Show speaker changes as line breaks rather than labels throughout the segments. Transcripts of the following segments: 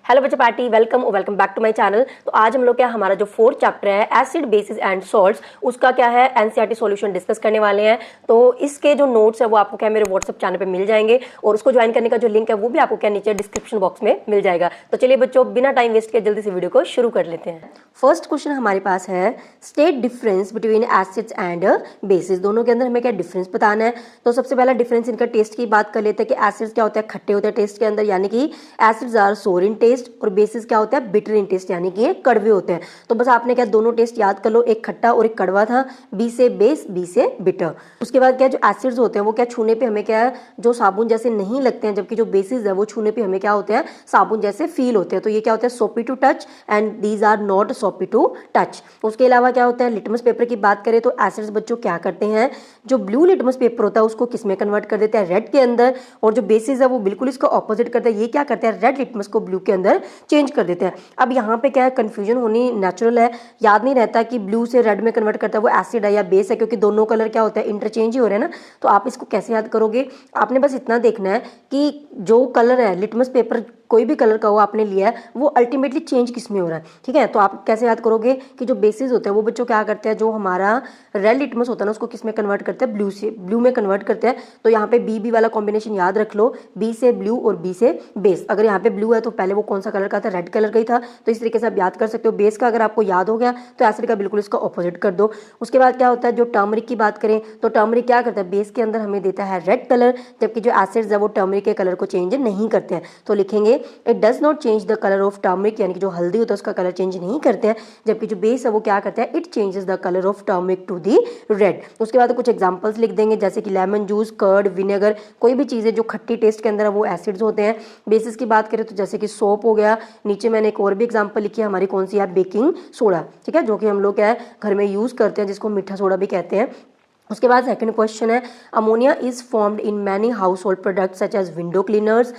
Hello बच्चा party, welcome back to my channel. तो आज हम लोग क्या हमारा जो फोर्थ चैप्टर है एसिड बेसिस एंड सॉल्ट्स, उसका क्या है एनसीईआरटी सॉल्यूशन डिस्कस करने वाले हैं। तो इसके जो नोट्स है वो आपको क्या मेरे व्हाट्सएप चैनल पे मिल जाएंगे और उसको ज्वाइन करने का जो लिंक है वो भी आपको क्या नीचे डिस्क्रिप्शन बॉक्स में मिल जाएगा। तो चलिए बच्चों, बिना टाइम वेस्ट किए जल्दी से वीडियो को शुरू कर लेते हैं। फर्स्ट क्वेश्चन हमारे पास है state difference between acids and basis. दोनों के अंदर हमें क्या डिफरेंस बताना है। तो सबसे पहला डिफरेंस इनका टेस्ट की बात कर लेते हैं कि एसिड्स क्या होता है, खट्टे होते हैं टेस्ट के अंदर, यानी कि एसिड्स आर सोर इन टेस्ट, और बेसिस क्या होता है, बिटर इन टेस्ट, यानी कि ये कड़वे होते हैं। तो बस आपने क्या दोनों टेस्ट याद कर लो, एक खट्टा और एक कड़वा था, बी से बेस, बी से बिटर। उसके बाद क्या जो एसिड्स होते हैं वो क्या छूने पे हमें क्या है जो साबुन जैसे नहीं लगते हैं, जबकि जो बेसिस है वो छूने पे हमें क्या होते हैं साबुन जैसे फील होते हैं। तो ये क्या होता है soapy to touch and these are not soapy to touch. उसके अलावा क्या होता है लिटमस पेपर की बात करें तो एसिड्स बच्चों क्या करते हैं, जो ब्लू लिटमस पेपर होता है उसको किस में कन्वर्ट कर देते हैं, रेड के अंदर, और जो बेसिस है वो बिल्कुल इसका ऑपोजिट करता है। ये क्या करते हैं रेड लिटमस को ब्लू के अंदर चेंज कर देते हैं। अब यहाँ पे क्या है कंफ्यूजन होनी नेचुरल है, याद नहीं रहता कि ब्लू से रेड में कन्वर्ट करता है वो एसिड है या बेस है, क्योंकि दोनों कलर क्या होता है इंटरचेंज ही हो रहे हैं ना। तो आप इसको कैसे याद करोगे, आपने बस इतना देखना है कि जो कलर है लिटमस पेपर कोई भी कलर का वो आपने लिया है वो अल्टीमेटली चेंज किस में हो रहा है, ठीक है। तो आप कैसे याद करोगे कि जो बेसिस होते हैं वो बच्चों क्या करते हैं, जो हमारा रेड लिटमस होता है ना उसको किस में कन्वर्ट करते हैं, ब्लू से, ब्लू में कन्वर्ट करते हैं। तो यहाँ पे बी बी वाला कॉम्बिनेशन याद रख लो, बी से ब्लू और बी से बेस। अगर यहाँ पे ब्लू है तो पहले वो कौन सा कलर का था, रेड कलर का ही था। तो इस तरीके से आप याद कर सकते हो। बेस का अगर आपको याद हो गया तो एसिड का बिल्कुल इसका ऑपोजिट कर दो। उसके बाद क्या होता है जो टर्मरिक की बात करें तो टर्मरिक क्या करता है, बेस के अंदर हमें देता है रेड कलर, जबकि जो एसिड्स है वो टर्मरिक के कलर को चेंज नहीं करते हैं। तो लिखेंगे it does not change the colour of turmeric, यानी कि जो हल्दी होता है उसका कलर चेंज नहीं करते हैं, जबकि जो बेस है वो क्या करता है it changes the colour of turmeric to the red. उसके बाद कुछ एग्जांपल्स लिख देंगे जैसे कि लेमन जूस, कर्ड, विनेगर, कोई भी चीज़ें जो खट्टी टेस्ट के अंदर है वो एसिड्स होते हैं। बेसिस की बात करें तो जैसे कि सोप हो गया, नीचे मैंने एक और भी एग्जांपल लिखी है हमारी कौन सी है बेकिंग सोडा, ठीक है, जो कि हम लोग क्या है घर में यूज़ करते हैं, जिसको मीठा सोडा भी कहते हैं। उसके बाद सेकंड क्वेश्चन है ammonia is formed in many household products such as window cleaners.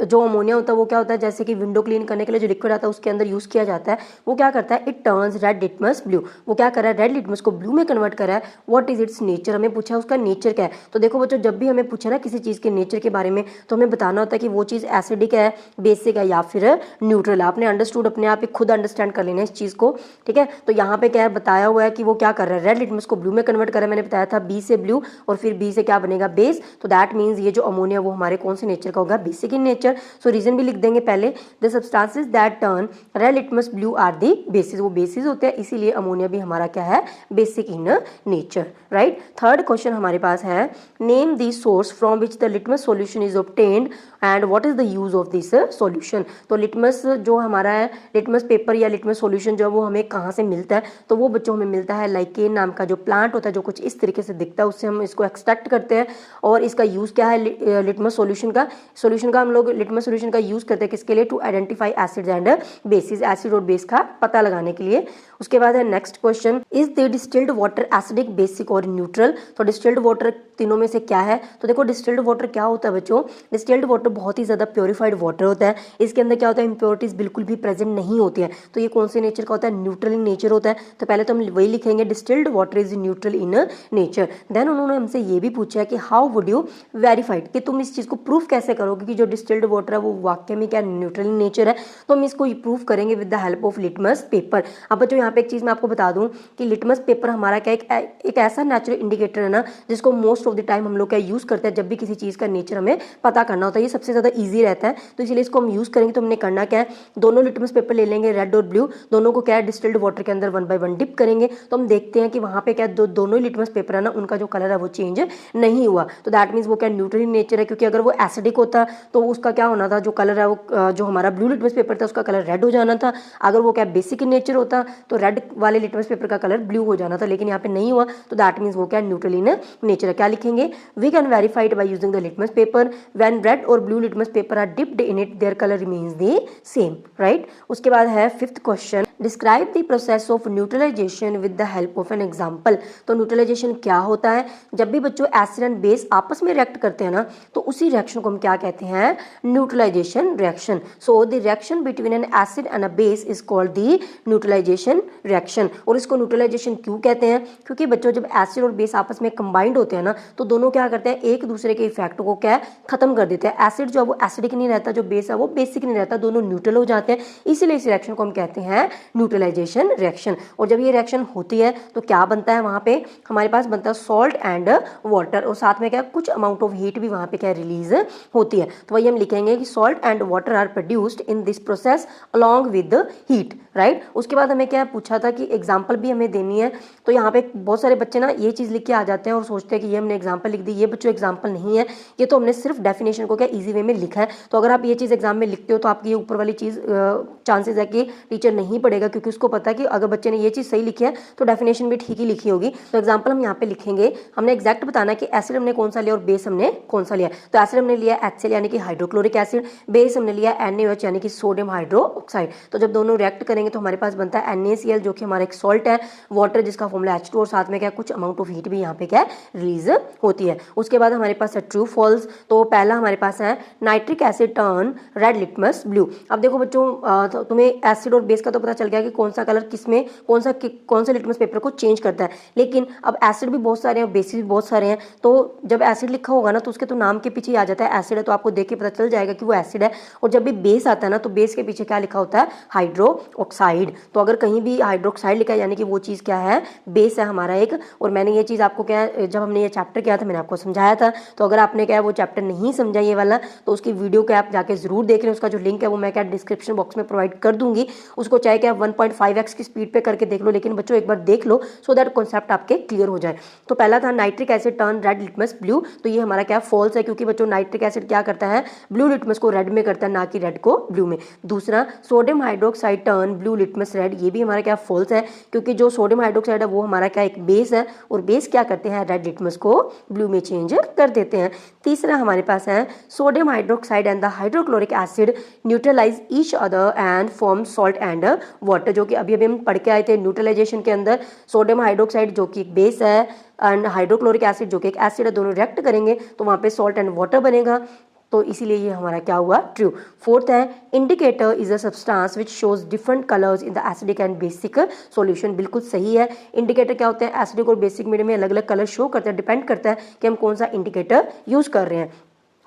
जो अमोनिया होता है वो क्या होता है, जैसे कि विंडो क्लीन करने के लिए जो लिक्विड आता है उसके अंदर यूज़ किया जाता है, वो क्या करता है it turns red litmus blue. वो क्या कर रहा है रेड लिटमस को ब्लू में कन्वर्ट कर रहा है। व्हाट इज इट्स नेचर, हमें पूछा है उसका नेचर क्या है। तो देखो बच्चों, जब भी हमें पूछा ना किसी चीज़ के नेचर के बारे में तो हमें बताना होता है कि वो चीज़ एसिडिक है, बेसिक है या फिर न्यूट्रल है। आपने अंडरस्टूड, अपने आप ही खुद अंडरस्टैंड कर लेना इस चीज़ को, ठीक है। तो यहाँ पे क्या है बताया हुआ है कि वो क्या कर रहा है रेड लिटमस को ब्लू में कन्वर्ट कर रहा है। मैंने बताया था बी से ब्लू और फिर बी से क्या बनेगा बेस। तो दैट मीन्स ये जो अमोनिया वो हमारे कौन से नेचर का होगा, basic in nature. So reason भी लिख देंगे पहले, the substances that turn red litmus blue are the bases, वो बेसिस होते हैं, इसीलिए अमोनिया भी हमारा क्या है basic in nature, right. Third question हमारे पास है name the source from which the litmus solution is obtained and what is the use of this solution. तो लिटमस जो हमारा है लिटमस पेपर या लिटमस सॉल्यूशन जो वो हमें कहाँ से मिलता है, तो वो बच्चों हमें मिलता है लाइकेन नाम का जो प्लांट होता है, जो कुछ इस तरीके से दिखता है, उससे हम इसको एक्सट्रैक्ट करते हैं। और इसका यूज़ क्या है लिटमस सॉल्यूशन का हम लोग लिटमस सॉल्यूशन का यूज़ करते हैं किसके लिए, to identify acids and bases, acid और बेस का पता लगाने के लिए। उसके बाद है next question, is the distilled water acidic, basic और न्यूट्रल। तो डिस्टिल्ड वाटर तीनों में से क्या है, तो देखो डिस्टिल्ड वाटर क्या होता है बच्चों, डिस्टिल्ड वाटर बहुत ही ज़्यादा प्योरीफाइड वाटर होता है। इसके अंदर क्या होता है इंप्योरिटीज बिल्कुल भी प्रेजेंट नहीं होती है। तो ये कौन से नेचर का होता है, न्यूट्रल इन नेचर होता है। तो पहले तो हम वही लिखेंगे distilled water is neutral in nature. Then उन्होंने हमसे ये भी पूछा है कि हाउ वुड यू वेरीफाइड, कि तुम इस चीज़ को प्रूफ कैसे करोगे कि जो डिस्टिल्ड वाटर है वो वाकई में क्या न्यूट्रल इन नेचर है। तो हम इसको प्रूफ करेंगे with the help of litmus paper. अब बच्चों यहाँ पे एक चीज़ मैं आपको बता दूं कि लिटमस पेपर हमारा क्या एक ऐसा नेचुरल इंडिकेटर है ना जिसको मोस्ट ऑफ द टाइम हम लोग क्या यूज़ करते हैं जब भी किसी चीज़ का नेचर हमें पता करना होता है। ये सबसे ज़्यादा ईजी रहता है, तो इसलिए इसको हम यूज़ करेंगे। तो हमने करना क्या है, दोनों लिटमस पेपर ले लेंगे रेड और ब्लू, दोनों को क्या है डिस्टिल्ड वाटर के अंदर 1 बाय 1 डिप करेंगे। तो हम देखते हैं कि वहाँ पे क्या दोनों लिटमस पेपर है ना उनका जो कलर है वो चेंज नहीं हुआ। तो दैट मीन्स वो क्या न्यूट्रल इन नेचर है, क्योंकि अगर वो एसिडिक होता तो उसका क्या होना था, जो कलर है वो जो हमारा ब्लू लिटमस पेपर था उसका कलर रेड हो जाना था। अगर वो क्या बेसिक इन नेचर होता तो रेड वाले लिटमस पेपर का कलर ब्लू हो जाना था, लेकिन यहाँ पे नहीं हुआ। तो दैट मीन्स वो क्या न्यूट्रल इन नेचर है। क्या लिखेंगे, we can verify it by using the litmus paper, when red और blue litmus paper are dipped in it their colour remains the same, right. उसके बाद है fifth question, describe the process of neutralisation with the help of an example. तो neutralisation क्या होता है, जब भी बच्चों एसिड एंड बेस आपस में रिएक्ट करते हैं ना तो उसी रिएक्शन को हम क्या कहते हैं, neutralisation reaction. So the reaction between an acid and a base is called the neutralisation reaction. और इसको न्यूट्रलाइजेशन क्यों कहते हैं? क्योंकि बच्चों जब एसिड और बेस आपस में कंबाइंड होते हैं ना, तो दोनों क्या करते हैं, एक दूसरे के इफेक्ट को क्या खत्म कर देते हैं। एसिड जो है वो एसिडिक नहीं रहता, जो बेस है वो बेसिक नहीं रहता, दोनों न्यूट्रल हो जाते हैं। इसीलिए इस रिएक्शन को हम कहते हैं न्यूट्रलाइजेशन रिएक्शन। और जब ये रिएक्शन होती है तो क्या बनता है, वहां पे हमारे पास बनता है सॉल्ट एंड वाटर, और साथ में क्या कुछ अमाउंट ऑफ हीट भी वहां पे क्या रिलीज होती है। तो वही हम लिखेंगे कि salt and water are produced in this process along with heat, right. उसके बाद हमें क्या पूछा था कि एग्जाम्पल भी हमें देनी है। तो यहाँ पे बहुत सारे बच्चे ना ये चीज लिख के आ जाते हैं और सोचते हैं कि ये हमने एग्जाम्पल लिख दी। ये बच्चों एग्जाम्पल नहीं है, ये तो हमने सिर्फ डेफिनेशन को क्या इजी वे में लिखा है। तो अगर आप ये चीज एग्जाम में लिखते हो तो आपकी ये ऊपर वाली चीज चांसेस है कि टीचर नहीं पढ़ेगा, क्योंकि उसको पता है कि अगर बच्चे ने ये चीज सही लिखी है तो डेफिनेशन भी ठीक ही लिखी होगी। तो एग्जाम्पल हम यहाँ पे लिखेंगे, हमने एग्जैक्ट बताना है कि एसिड हमने कौन सा लिया और बेस हमने कौन सा लिया। तो एसिड हमने लिया HCl यानी कि हाइड्रोक्लोरिक एसिड, बेस हमने लिया NaOH यानी कि सोडियम हाइड्रोक्साइड। तो जब दोनों रिएक्ट करेंगे तो हमारे पास बनता है NaCl जो कि हमारा एक सॉल्ट है, वाटर जिसका फॉर्मूला H2 और साथ में क्या कुछ अमाउंट ऑफ हीट भी यहाँ पे क्या रिलीज होती है। उसके बाद हमारे पास है ट्रू फॉल्स। तो पहला हमारे पास है nitric asset turn red litmus blue. अब देखो बच्चों, तो तुम्हें एसिड और बेस का तो पता चल गया कि कौन सा कलर किसमें कौन सा लिटमस पेपर को चेंज करता है। लेकिन अब एसिड भी बहुत सारे हैं, बेसिस भी बहुत सारे हैं। तो जब एसिड लिखा होगा ना तो उसके तो नाम के पीछे ही आ जाता है एसिड है, तो आपको देख के पता चल जाएगा कि वो एसिड है। और जब भी बेस आता है ना तो बेस के पीछे क्या लिखा होता है, हाइड्रो ऑक्साइड। तो अगर कहीं भी हाइड्रोक्साइड लिखा है यानी कि वो चीज़ क्या है, बेस है हमारा एक। और मैंने ये चीज़ आपको क्या जब हमने ये चैप्टर किया था मैंने आपको समझाया था। तो अगर आपने क्या वो चैप्टर नहीं समझा ये वाला तो उसकी वीडियो क्या आप जाके जरूर देख लें। उसका जो लिंक है वो मैं क्या डिस्क्रिप्शन बॉक्स में प्रोवाइड कर दूंगी। उसको चाहे क्या 1.5x की स्पीड पे करके देख लो, लेकिन बच्चों एक बार देख लो सो दैट कॉन्सेप्ट आपके क्लियर हो जाए। तो पहला था nitric asset turn red litmus blue. तो ये हमारा क्या फॉल्स है, क्योंकि बच्चों नाइट्रिक एसिड क्या करता है, ब्लू लिटमस को रेड में करता है, ना कि रेड को ब्लू में। दूसरा sodium hydroxide turn blue litmus red, ये भी हमारा क्या फॉल्स है, क्योंकि जो सोडियम हाइड्रोक्साइड है वो हमारा क्या एक बेस है और बेस क्या करते हैं, रेड लिटमस को ब्लू में चेंज कर देते हैं। तीसरा हमारे पास है sodium hydroxide and the hydrochloric acid neutralise each other and form salt and water, जो कि अभी हम पढ़ के आए थे न्यूट्रलाइजेशन के अंदर। सोडियम हाइड्रोक्साइड जो कि एक बेस है एंड हाइड्रोक्लोरिक एसिड जो कि एक एसिड है, दोनों रिएक्ट करेंगे तो वहां पे सॉल्ट एंड वाटर बनेगा। तो इसीलिए ये हमारा क्या हुआ, ट्रू। फोर्थ है indicator is a substance which shows different colours in the acidic and basic solution. बिल्कुल सही है। इंडिकेटर क्या होते हैं, एसिडिक और बेसिक मीडियम में अलग अलग कलर शो करते हैं, डिपेंड करता है कि हम कौन सा इंडिकेटर यूज कर रहे हैं।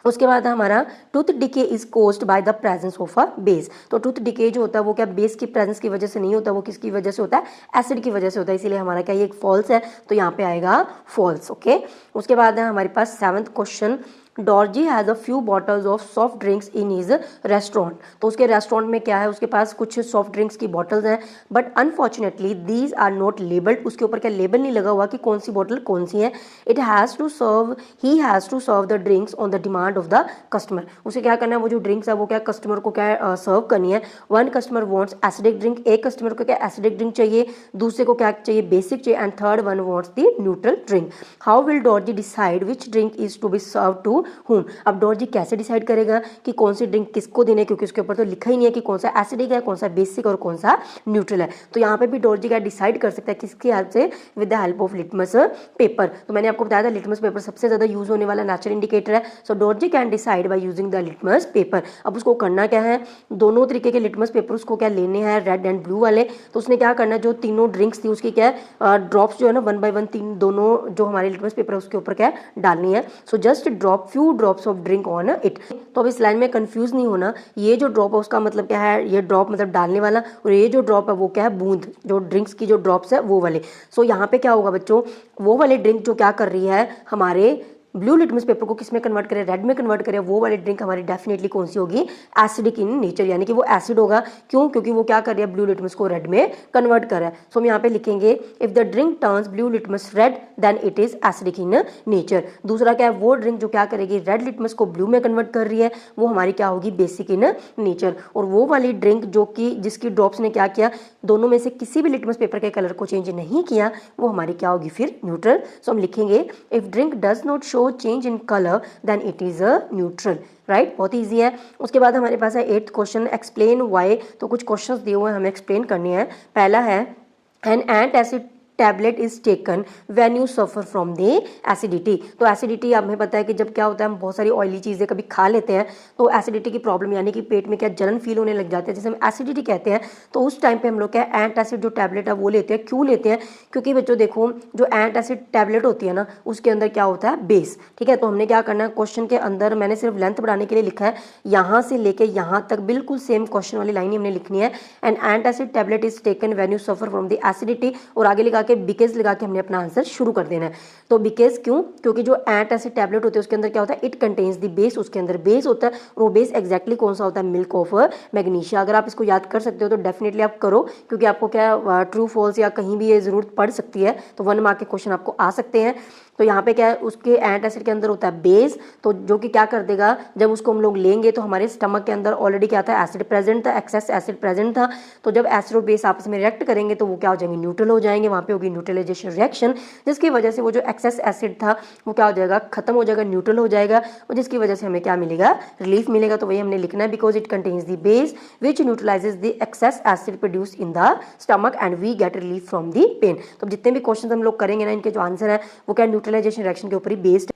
उसके बाद हमारा tooth decay is caused by the presence of a base. तो टूथ डिके जो होता है वो क्या बेस की प्रेजेंस की वजह से नहीं होता, वो किसकी वजह से होता है, एसिड की वजह से होता है। इसीलिए हमारा क्या ये एक फॉल्स है, तो यहाँ पे आएगा फॉल्स। ओके। उसके बाद है हमारे पास 7th question, Dorji has a few bottles of soft drinks in his restaurant. तो उसके रेस्टोरेंट में क्या है, उसके पास कुछ सॉफ्ट ड्रिंक्स की बॉटल्स हैं, but unfortunately these are not labelled. उसके ऊपर क्या लेबल नहीं लगा हुआ कि कौन सी बॉटल कौन सी है। It has to serve he has to serve the drinks on the demand of the customer. उसे क्या करना है, वो जो ड्रिंक्स है वो क्या कस्टमर को क्या सर्व करनी है। One customer wants acidic drink, एक कस्टमर को क्या एसिडिक ड्रिंक चाहिए, दूसरे को क्या चाहिए, बेसिक चाहिए, and third one wants the neutral drink. How will Dorji decide which drink is to be serve to whom. अब डॉर्जी कैसे डिसाइड करेगा कि कौन सी ड्रिंक किसको देनी है, क्योंकि उसके ऊपर तो लिखा ही नहीं है कि कौन सा एसिडिक है, कौन सा बेसिक और कौन सा न्यूट्रल है। तो यहाँ पे भी डॉर्जी क्या डिसाइड कर सकता है, किसकी हेल्प से, with the help of litmus paper. तो मैंने आपको बताया था लिटमस पेपर सबसे ज्यादा यूज होने वाला नेचुरल इंडिकेटर है। So Dorji can decide by using the litmus paper. अब उसको करना क्या है, दोनों तरीके के लिटमस पेपर उसको क्या लेने हैं, रेड एंड ब्लू वाले। तो उसने क्या करना है, जो तीनों ड्रिंक्स थी उसकी क्या ड्रॉप्स जो है ना 1 by 1 तीन दोनों जो हमारे लिटमस पेपर है उसके ऊपर क्या डालनी है। So just drop few drops of drink on it. तो अब इस लाइन में कंफ्यूज नहीं होना, ये जो ड्रॉप है उसका मतलब क्या है, ये ड्रॉप मतलब डालने वाला, और ये जो ड्रॉप है वो क्या है, बूंद, जो ड्रिंक्स की जो ड्रॉप्स है वो वाले। सो यहाँ पे क्या होगा बच्चों, वो वाले ड्रिंक जो क्या कर रही है, हमारे ब्लू लिटमस पेपर को किस में कन्वर्ट करें, रेड में कन्वर्ट करें, वो वाली ड्रिंक हमारी डेफिनेटली कौन सी होगी, एसिडिक इन नेचर, यानी कि वो एसिड होगा। क्यों, क्योंकि वो क्या कर रही है, ब्लू लिटमस को रेड में कन्वर्ट कर रहा है। सो हम यहाँ पे लिखेंगे if the drink turns blue litmus red then it is acidic in nature. दूसरा क्या है, वो ड्रिंक जो क्या करेगी, रेड लिटमस को ब्लू में कन्वर्ट कर रही है, वो हमारी क्या होगी, बेसिक इन नेचर। और वो वाली ड्रिंक जो कि जिसकी ड्रॉप्स ने क्या किया, दोनों में से किसी भी लिटमस पेपर के कलर को चेंज नहीं किया, वो हमारी क्या होगी फिर, न्यूट्रल। सो हम लिखेंगे if drink does not show change in colour then it is a neutral. Right, बहुत ईजी है। उसके बाद हमारे पास है 8th क्वेश्चन, एक्सप्लेन व्हाई। तो कुछ क्वेश्चंस दिए हुए हैं, हमें एक्सप्लेन करनी है। पहला है an ant acid tablet is taken when you suffer from the acidity. तो एसिडिटी हमें पता है कि जब क्या होता है, हम बहुत सारी ऑयली चीज़ें कभी खा लेते हैं तो एसिडिटी की प्रॉब्लम यानी कि पेट में क्या जलन फील होने लग जाते हैं, जिसे हम एसिडिटी कहते हैं। तो उस टाइम पे हम लोग क्या एंटासिड जो टैबलेट है वो लेते हैं। क्यों लेते हैं? क्योंकि बच्चों देखो, जो एंटासिड टैबलेट होती है ना, उसके अंदर क्या होता है, बेस। ठीक है, तो हमने क्या करना है, क्वेश्चन के अंदर मैंने सिर्फ लेंथ बढ़ाने के लिए लिखा है, यहाँ से लेके यहाँ तक बिल्कुल सेम क्वेश्चन वाली लाइन ही हमने लिखनी है। And antacid tablet is taken when you suffer from the acidity, और आगे लगा के बिकेज लगा के हमने अपना आंसर शुरू कर देना है। तो बिकेज क्यों? क्योंकि जो एंटासिड टैबलेट होते हैं उसके अंदर क्या होता है, इट कंटेन्स द बेस, उसके अंदर बेस होता है। और वो बेस एग्जैक्टली कौन सा होता है, मिल्क ऑफ मैग्नीशिया। अगर आप इसको याद कर सकते हो तो डेफिनेटली आप करो, क्योंकि आपको क्या ट्रू फॉल्स या कहीं भी ये जरूरत पड़ सकती है, तो 1 मार्क के क्वेश्चन आपको आ सकते हैं। तो यहाँ पे क्या है, उसके एंटासिड के अंदर होता है बेस, तो जो कि क्या कर देगा, जब उसको हम लोग लेंगे तो हमारे स्टमक के अंदर ऑलरेडी क्या था, एसिड प्रेजेंट था, एक्सेस एसिड प्रेजेंट था। तो जब एसिड और बेस आपस में रिएक्ट करेंगे तो वो क्या हो जाएंगे, न्यूट्रल हो जाएंगे। वहाँ पे होगी न्यूट्रलाइजेशन रिएक्शन, जिसकी वजह से वो जो एक्सेस एसिड था वो क्या हो जाएगा, खत्म हो जाएगा, न्यूट्रल हो जाएगा, और जिसकी वजह से हमें क्या मिलेगा, रिलीफ मिलेगा। तो वही हमने लिखना है, because it contains the base which neutralises the excess acid produce in the stomach and we get relief from the pain. तो जितने भी क्वेश्चन हम लोग करेंगे ना, इनके जो आंसर है वो क्या न्यूट्रलाइजेशन रिएक्शन के ऊपर ही बेस्ड।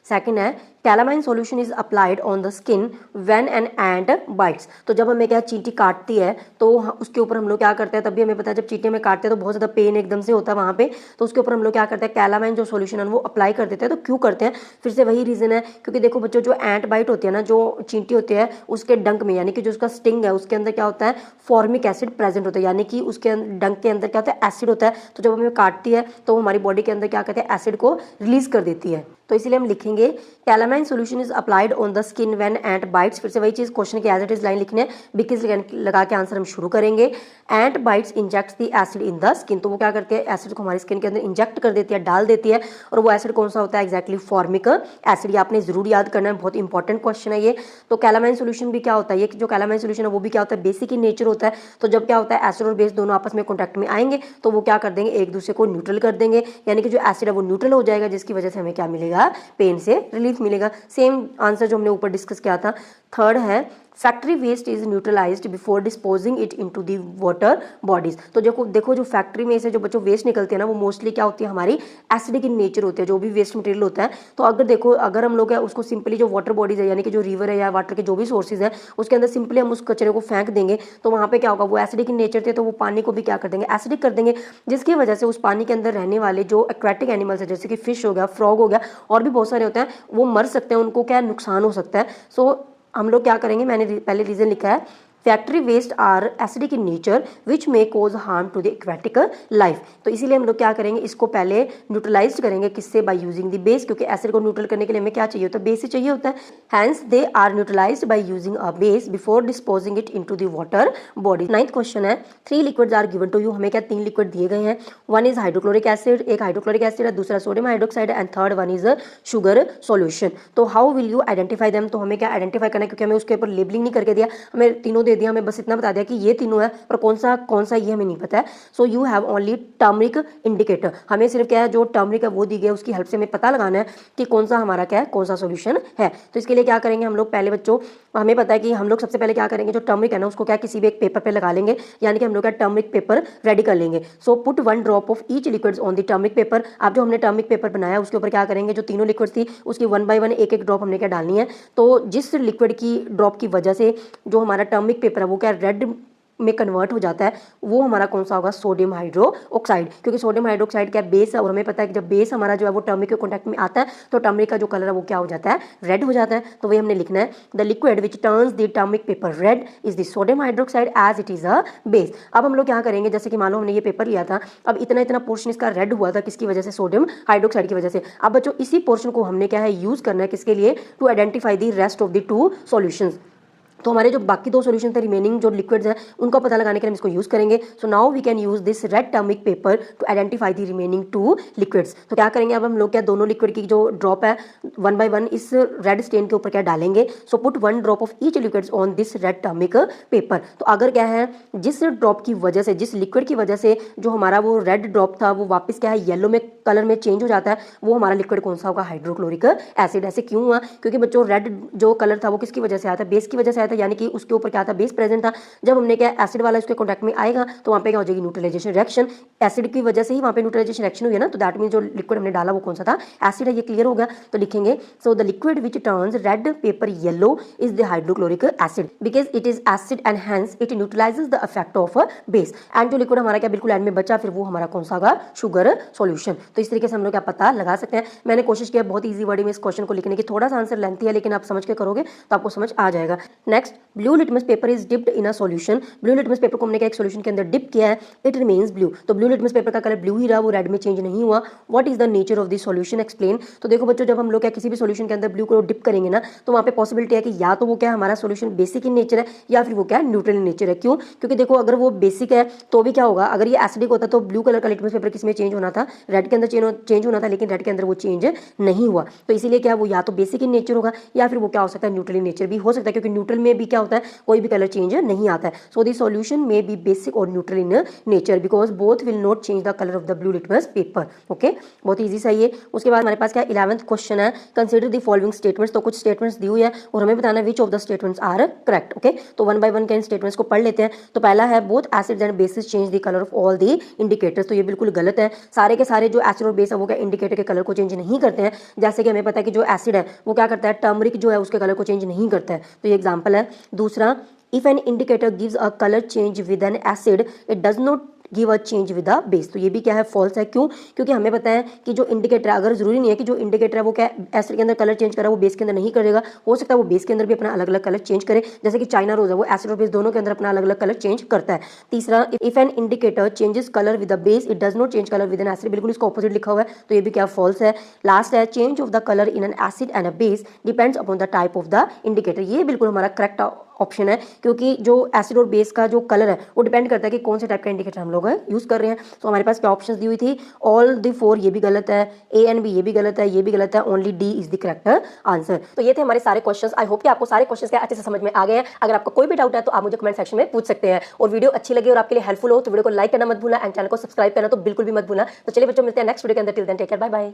सेकेंड है, calamine solution is applied on the skin when an ant bytes. तो जब हमें क्या चींटी काटती है तो उसके ऊपर हम लोग क्या करते हैं, तब भी हमें पता है जब चींटी में काटते हैं तो बहुत ज़्यादा पेन एकदम से होता है वहाँ पे, तो उसके ऊपर हम लोग क्या करते हैं, कैलामाइन जो सॉल्यूशन है वो अप्लाई कर देते हैं। तो क्यों करते हैं? फिर से वही रीज़न है, क्योंकि देखो बच्चों, जो एंट बाइट होती है ना, जो चींटी होती है उसके डंक में, यानी कि जो उसका स्टिंग है उसके अंदर क्या होता है, फॉर्मिक एसिड प्रेजेंट होता है, यानी कि उसके डंक के अंदर क्या होता है, एसिड होता है। तो जब हमें काटती है तो हमारी बॉडी के अंदर क्या कहते हैं, एसिड को रिलीज कर देती है। तो इसीलिए हम लिखेंगे calamine solution is applied on the skin when ant bytes. फिर से वही चीज, क्वेश्चन की एज इट इज लाइन लिखनी है, बिकॉज लगा के आंसर हम शुरू करेंगे। Ant bites injects the acid in the skin, तो वो क्या करते हैं, एसिड को हमारी स्किन के अंदर इंजेक्ट कर देती है, डाल देती है। और वो एसिड कौन सा होता है, एक्जैक्टली फॉर्मिक एसिड। ये आपने जरूर याद करना है, बहुत इंपॉर्टेंट क्वेश्चन है ये। तो कैलामाइन सॉल्यूशन भी क्या होता है, ये जो कैलामाइन सॉल्यूशन है वो भी क्या होता है, बेसिक इन नेचर होता है। तो जब क्या होता है, एसिड और बेस दोनों आपस में कॉन्टैक्ट में आएंगे तो वो क्या कर देंगे, एक दूसरे को न्यूट्रल कर देंगे, यानी कि जो एसिड है वो न्यूट्रल हो जाएगा, जिसकी वजह से हमें क्या मिलेगा, पेन से रिलीफ मिलेगा। सेम आंसर जो हमने ऊपर डिस्कस किया था। थर्ड है, factory waste is neutralised before disposing it into the water bodies. तो देखो जो फैक्ट्री में से जो बच्चों वेस्ट निकलते हैं ना, वो मोस्टली क्या होती है, हमारी एसिडिक इन नेचर होते हैं, जो भी वेस्ट मटेरियल होता है। तो अगर हम लोग उसको सिंपली जो वाटर बॉडीज है, यानी कि जो रिवर है या वाटर के जो भी सोर्सेज है, उसके अंदर सिंपली हम उस कचरे को फेंक देंगे, तो वहाँ पे क्या होगा, वो एसिडिक इन नेचर थे, तो वो पानी को भी क्या कर देंगे, एसिडिक कर देंगे, जिसकी वजह से उस पानी के अंदर रहने वाले जो एक्वेटिक एनिमल्स है, जैसे कि फिश हो गया, फ्रॉग हो गया, और भी बहुत सारे होते हैं, वो मर सकते हैं, उनको क्या नुकसान हो सकता है। सो हम लोग क्या करेंगे, मैंने पहले रीजन लिखा है, factory waste are acidic in nature which may cause harm to the aquatic life. तो इसीलिए हम लोग क्या करेंगे, इसको पहले न्यूट्रलाइज करेंगे, किससे, बाय यूजिंग द बेस, क्योंकि एसिड को न्यूट्रल करने के लिए हमें क्या चाहिए होता है, बेस ही चाहिए होता है। Hence they are neutralised by using a base before disposing it into the water body. 9th question है, 3 liquids are given to you. हमें क्या 3 लिक्विड दिए गए हैं। वन इज हाइड्रोक्लोरिक एसिड, एक हाइड्रोक्लोरिक एसिड है, दूसरा sodium hydroxide and third one is sugar solution. तो how will you identify them? तो हमें क्या आइडेंटिफाई करना है, क्योंकि हमें उसके ऊपर लेबलिंग नहीं करके दिया, हमें तीनों दे दिया, हमें बस इतना बता दिया कि ये तीनों है, पर कौन सा ये हमें नहीं पता है। So you have only turmeric indicator. हमें सिर्फ क्या है, जो टर्मरिक है वो दी गई है, उसकी हेल्प से हमें पता लगाना है कि कौन सा हमारा क्या है, कौन सा सॉल्यूशन है। तो इसके लिए क्या करेंगे हम लोग, पहले बच्चों हमें पता है कि हम लोग सबसे पहले क्या करेंगे, जो टर्मरिक है ना उसको क्या किसी भी एक पेपर पे लगा लेंगे, यानी कि हम लोग क्या टर्मरिक पेपर रेडी कर लेंगे। So put 1 drop of each liquids on the turmeric paper. आप जो हमने टर्मरिक पेपर बनाया उसके ऊपर क्या करेंगे, जो तीनों लिक्विड्स थी उसकी 1 बाय 1 एक ड्रॉप हमने क्या डालनी है। तो जिस लिक्विड की ड्रॉप की वजह से जो हमारा टर्मरिक पेपर है वो क्या रेड में कन्वर्ट हो जाता है, वो हमारा कौन सा होगा, सोडियम हाइड्रोक्साइड। क्योंकि सोडियम हाइड्रोक्साइड क्या बेस है, और हमें पता है कि जब बेस हमारा जो है वो टर्मरिक के कॉन्टैक्ट में आता है तो टर्मरिक का जो कलर है वो क्या हो जाता है, रेड हो जाता है। तो वही हमने लिखना है, the liquid which turns the turmeric paper red is the sodium hydroxide as it is a base. अब हम लोग क्या करेंगे, जैसे कि मान लो हमने ये पेपर लिया था, अब इतना पोर्शन इसका रेड हुआ था, किसकी वजह से, सोडियम हाइड्रोक्साइड की वजह से। अब बच्चों इसी पोर्शन को हमने क्या है, यूज करना है, किसके लिए, to identify the rest of the 2 solutions. तो हमारे जो बाकी 2 सॉल्यूशन थे, रिमेनिंग जो लिक्विड्स हैं, उनका पता लगाने के लिए हम इसको यूज़ करेंगे। So now we can use this red turmeric paper to identify the remaining 2 liquids. तो क्या करेंगे, अब हम लोग क्या दोनों लिक्विड की जो ड्रॉप है 1 बाय 1 इस रेड स्टेन के ऊपर क्या डालेंगे। So put 1 drop of each liquids on this red turmeric paper. तो अगर क्या है, जिस ड्रॉप की वजह से, जिस लिक्विड की वजह से जो हमारा वो रेड ड्रॉप था वो वापस क्या है, येलो में कलर में चेंज हो जाता है, वो हमारा लिक्विड कौन सा होगा, हाइड्रोक्लोरिक एसिड। ऐसे क्यों हुआ, क्योंकि बच्चों रेड जो कलर था वो किसकी वजह से आया था, बेस की वजह से आया था, यानी कि उसके ऊपर क्या था, बेस प्रेजेंट था। जब हमने क्या एसिड वाला उसके कॉन्टैक्ट में आएगा तो वहाँ पे क्या हो जाएगी, न्यूट्रलाइजेशन रिएक्शन। एसिड की वजह से ही वहाँ पे न्यूट्रलाइजेशन रिएक्शन हुई है ना, तो दैट मीन जो लिक्विड हमने डाला वो कौन सा था, एसिड है। ये क्लियर हो गया। तो लिखेंगे so the liquid which turns red pepper yellow is the hydrochloric acid because it is acid and hence it neutralises the effect of base. And जो लिक्विड हमारा क्या बिल्कुल एंड में बचा फिर वो हमारा कौन सा होगा, शुगर सॉल्यूशन। तो इस तरीके से हम लोग क्या पता लगा सकते हैं। मैंने कोशिश किया बहुत ईजी वर्ड में इस क्वेश्चन को लिखने की, थोड़ा सा आंसर लेंथी है लेकिन आप समझ के करोगे तो आपको समझ आ जाएगा। Next, blue litmus paper is dipped in a solution. Blue litmus paper को हमने क्या एक सॉल्यूशन के अंदर डिप किया है, इट रिमेन्स ब्लू। तो ब्लू लिटमस पेपर का कलर ब्लू ही रहा, वो रेड में चेंज नहीं हुआ। What is the nature of this solution, explain. तो देखो बच्चों, जब हम लोग क्या किसी भी सॉल्यूशन के अंदर ब्लू को डिप करेंगे ना, तो वहाँ पे पॉसिबिलिटी है कि या तो वो क्या हमारा सॉल्यूशन बेसिक इन नेचर है या फिर वो क्या न्यूट्रल इन नेचर है। क्यों? क्योंकि देखो अगर वो बेसिक है तो भी क्या होगा, अगर ये एसिडिक होता तो ब्लू कलर का लिटमस पेपर किस में चेंज होना था, रेड के अंदर चेंज होना था, लेकिन रेड के अंदर वो चेंज नहीं हुआ। तो इसीलिए क्या वो या तो बेसिक इन नेचर होगा या फिर वो क्या हो सकता है, न्यूट्रल इन नेचर भी हो सकता है, क्योंकि न्यूट्रल में भी क्या होता है, कोई भी कलर चेंज नहीं आता है। सो द सॉल्यूशन में बी बेसिक और neutral in nature because both will not change the colour of the blue litmus paper. Okay, बहुत ईजी सही है। उसके बाद हमारे पास क्या 11th क्वेश्चन है, कंसीडर द फॉलोइंग स्टेटमेंट्स। तो कुछ स्टेटमेंट्स दी हुई है और हमें बताना है which of the statements are correct. Okay, तो वन बाय वन के इन स्टेटमेंट्स को पढ़ लेते हैं। तो पहला है both acids and basis change the colour of all the indicators. तो ये बिल्कुल गलत है। सारे के सारे जो एसिड और बेस है वो क्या इंडिकेटर के कलर को चेंज नहीं करते हैं। जैसे कि हमें पता है कि जो एसिड है वो क्या करता है, टर्मरिक जो है उसके कलर को चेंज नहीं करता है। तो ये एग्जांपल है। दूसरा, if an indicator gives a colour change with N acid it does not give a change with a base. तो ये भी क्या है, फॉल्स है। क्यों? क्योंकि हमें पता है कि जो इंडिकेटर है, अगर जरूरी नहीं है कि जो इंडिकेटर है वो क्या एसिड के अंदर कलर चेंज कर रहा है वो बेस के अंदर नहीं करेगा। हो सकता है वो बेस के अंदर भी अपना अलग अलग कलर चेंज करे, जैसे कि चाइना रोज है वो एसिड और बेस दोनों के अंदर अपना अलग अलग कलर चेंज करता है। तीसरा, if an indicator changes colour with the base it does not change colour with N acid. बिल्कुल इसका ऑपोजिट लिखा हुआ है, तो ये भी क्या फॉल्स है। लास्ट है, change of the colour in an acid and a base depends upon the type of the indicator. ये बिल्कुल हमारा करेक्ट ऑप्शन है, क्योंकि जो एसिड और बेस का जो कलर है वो डिपेंड करता है कि कौन से टाइप का इंडिकेटर हम लोग यूज कर रहे हैं। तो हमारे पास क्या ऑप्शंस दी हुई थी, ऑल द फोर, ये भी गलत है, ए एंड बी ये भी गलत है, ये भी गलत है, only D is the correct answer. तो ये थे हमारे सारे क्वेश्चंस। आई होप कि आपको सारे क्वेश्चंस क्या अच्छे से समझ में आ गए हैं। अगर आपको कोई भी डाउट है तो आप मुझे कमेंट सेक्शन में पूछ सकते हैं। और वीडियो अच्छी लगी और आपके लिए हेल्पफुल हो तो वीडियो को लाइक करना मत भूलना एंड चैनल को सब्सक्राइब करना तो बिल्कुल भी मत भूलना। तो चलिए बच्चों, मिलते हैं नेक्स्ट वीडियो के अंदर। Till then take care, bye bye.